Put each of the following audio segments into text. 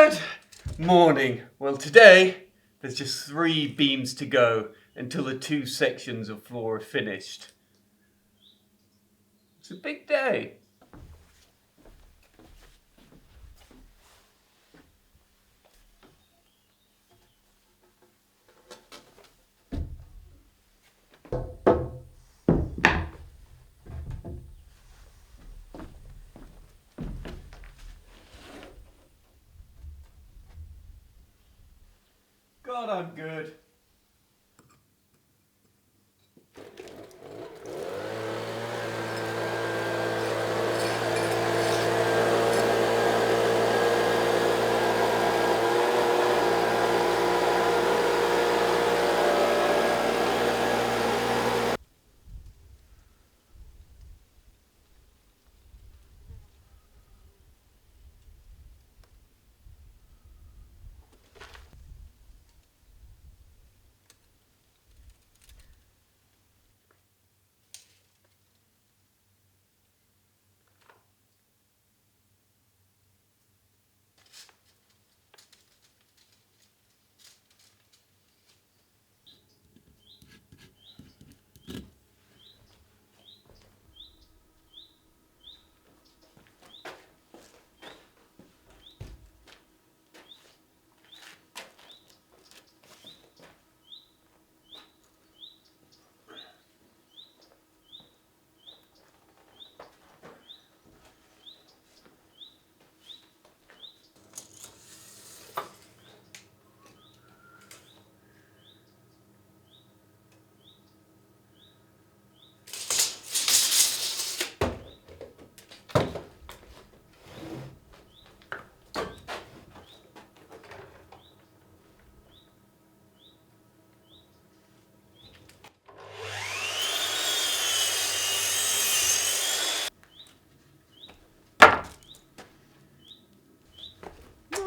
Good morning. Well, today there's just 3 beams to go until the 2 sections of floor are finished. It's a big day. God, I'm good.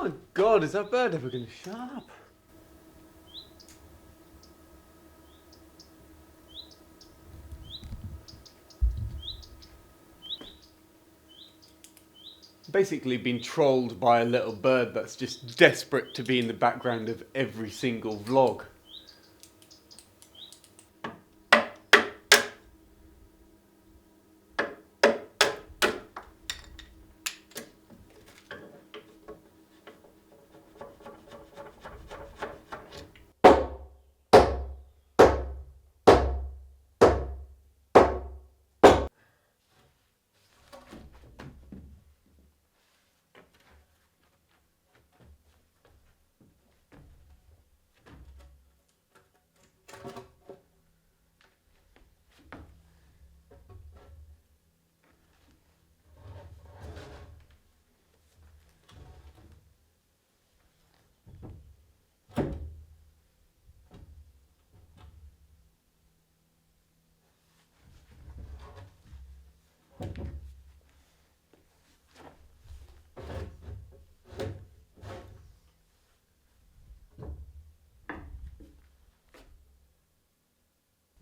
Oh God, is that bird ever going to shut up? Basically been trolled by a little bird that's just desperate to be in the background of every single vlog.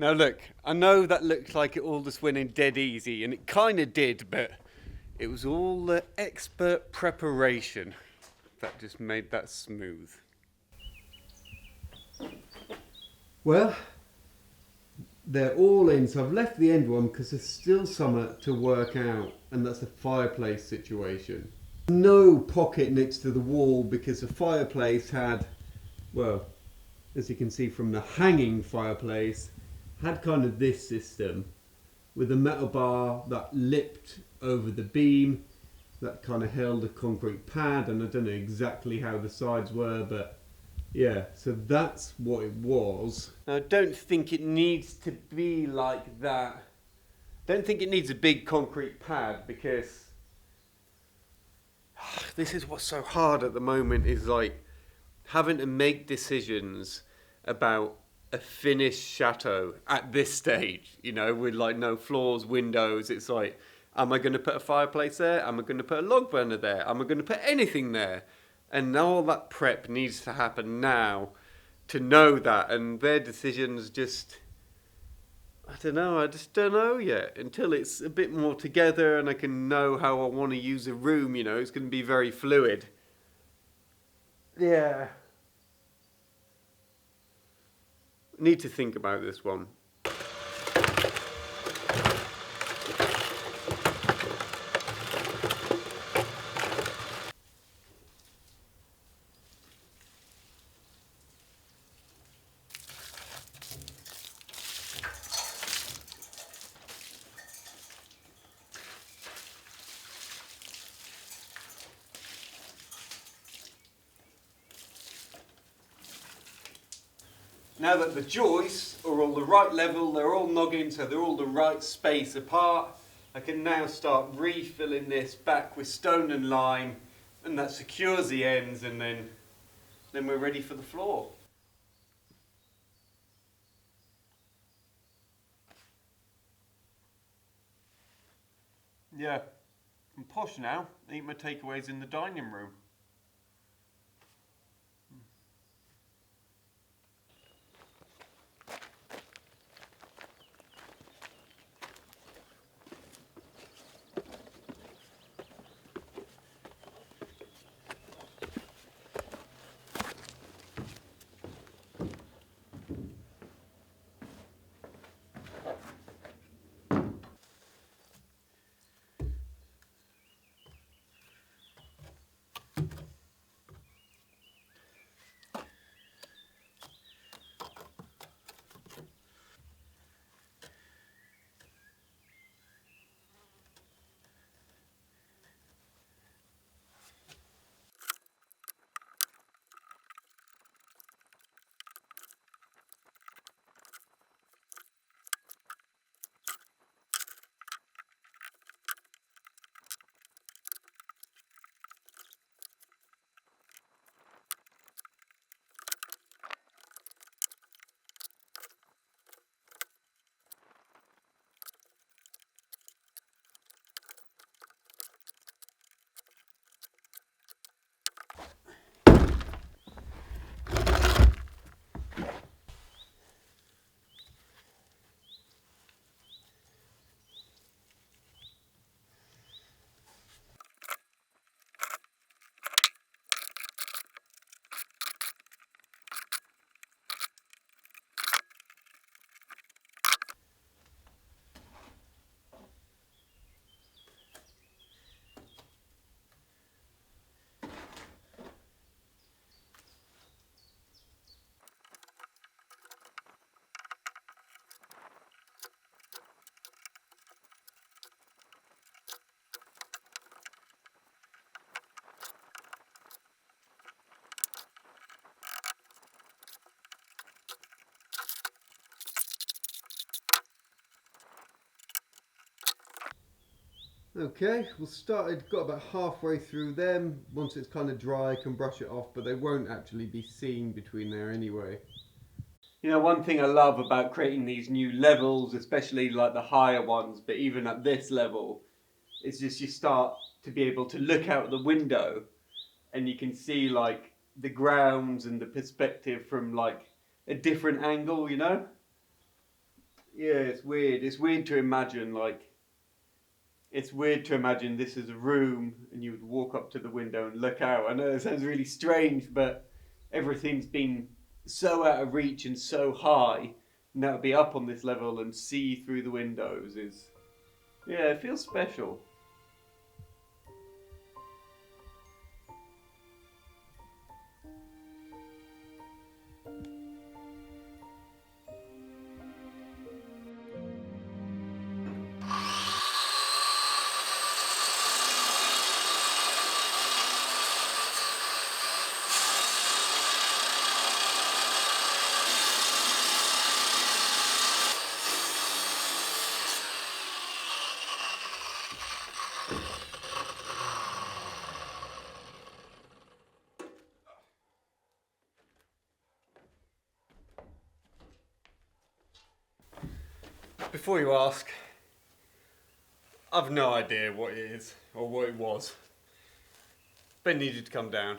Now look, I know that looked like it all just went in dead easy, and it kind of did, but it was all the expert preparation that just made that smooth. Well, they're all in, so I've left the end one because there's still some to work out, and that's the fireplace situation. No pocket next to the wall because the fireplace had, well, as you can see from the hanging fireplace, had kind of this system with a metal bar that lipped over the beam that kind of held a concrete pad, and I don't know exactly how the sides were, but yeah, so that's what it was. Now, I don't think it needs to be like that. Don't think it needs a big concrete pad, because this is what's so hard at the moment, is like having to make decisions about a finished chateau at this stage, you know, with like no floors, windows. It's like, am I going to put a fireplace there? Am I going to put a log burner there? Am I going to put anything there? And all that prep needs to happen now to know that, and their decisions just, I don't know, I just don't know yet until it's a bit more together and I can know how I want to use a room, you know. It's going to be very fluid. Yeah. Need to think about this one. Now that the joists are all the right level, they're all noggin, so they're all the right space apart, I can now start refilling this back with stone and lime, and that secures the ends, and then we're ready for the floor. Yeah, I'm posh now. I eat my takeaways in the dining room. Okay, got about halfway through them. Once it's kind of dry, I can brush it off, but they won't actually be seen between there anyway. You know, one thing I love about creating these new levels, especially like the higher ones, but even at this level, is just you start to be able to look out the window and you can see like the grounds and the perspective from like a different angle, you know? Yeah, it's weird. It's weird to imagine this as a room and you would walk up to the window and look out. I know it sounds really strange, but everything's been so out of reach and so high. Now to be up on this level and see through the windows is, yeah, it feels special. Before you ask, I've no idea what it is or what it was. Ben needed to come down.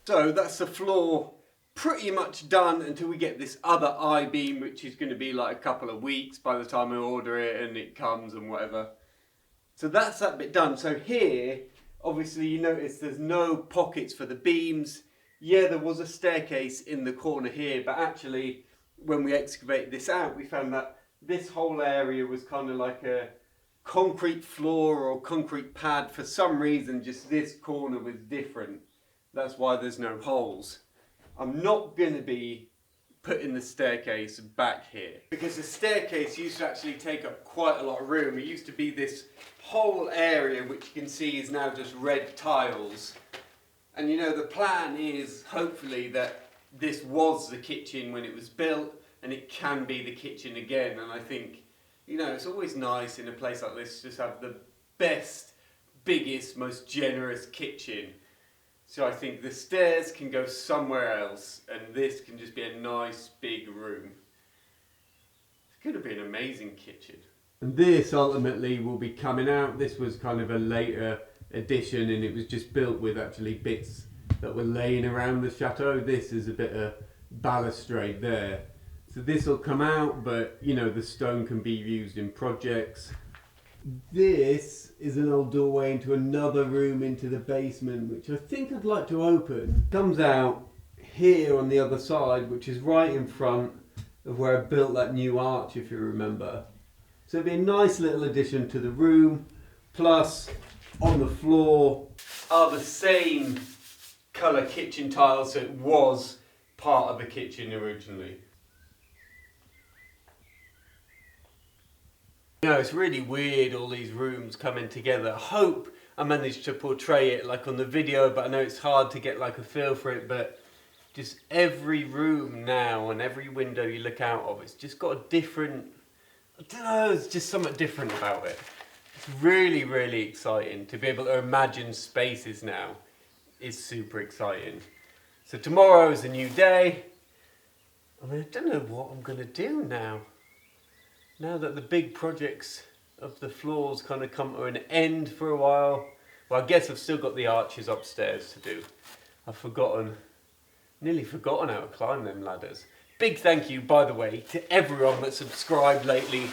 So that's the floor pretty much done until we get this other I-beam, which is going to be like a couple of weeks by the time I order it and it comes and whatever. So that's that bit done. So here, obviously you notice there's no pockets for the beams. Yeah, there was a staircase in the corner here, but actually when we excavated this out, we found that this whole area was kind of like a concrete floor or concrete pad. For some reason, just this corner was different. That's why there's no holes. I'm not going to be putting the staircase back here because the staircase used to actually take up quite a lot of room. It used to be this whole area, which you can see is now just red tiles. And you know, the plan is hopefully that this was the kitchen when it was built and it can be the kitchen again. And I think, you know, it's always nice in a place like this to just have the best, biggest, most generous kitchen. So I think the stairs can go somewhere else and this can just be a nice big room. It's going to be an amazing kitchen. And this ultimately will be coming out. This was kind of a later addition and it was just built with actually bits that were laying around the chateau. This is a bit of balustrade there. So this will come out, but you know, the stone can be used in projects. This is an old doorway into another room into the basement, which I think I'd like to open. Comes out here on the other side, which is right in front of where I built that new arch, if you remember. So it'd be a nice little addition to the room. Plus, on the floor are the same colour kitchen tiles, so it was part of the kitchen originally. You know, it's really weird, all these rooms coming together. I hope I managed to portray it like on the video, but I know it's hard to get like a feel for it, but just every room now and every window you look out of, it's just got a different, I don't know, it's just something different about it. It's really, really exciting to be able to imagine spaces now. Is super exciting. So tomorrow is a new day. I mean, I don't know what I'm going to do now. Now that the big projects of the floors kind of come to an end for a while. Well, I guess I've still got the arches upstairs to do. I've nearly forgotten how to climb them ladders. Big thank you, by the way, to everyone that subscribed lately.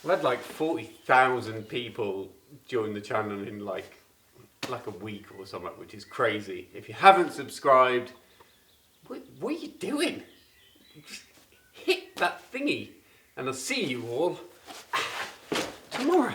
I've had like 40,000 people join the channel in like a week or something, which is crazy. If you haven't subscribed, what are you doing? Just hit that thingy. And I'll see you all tomorrow.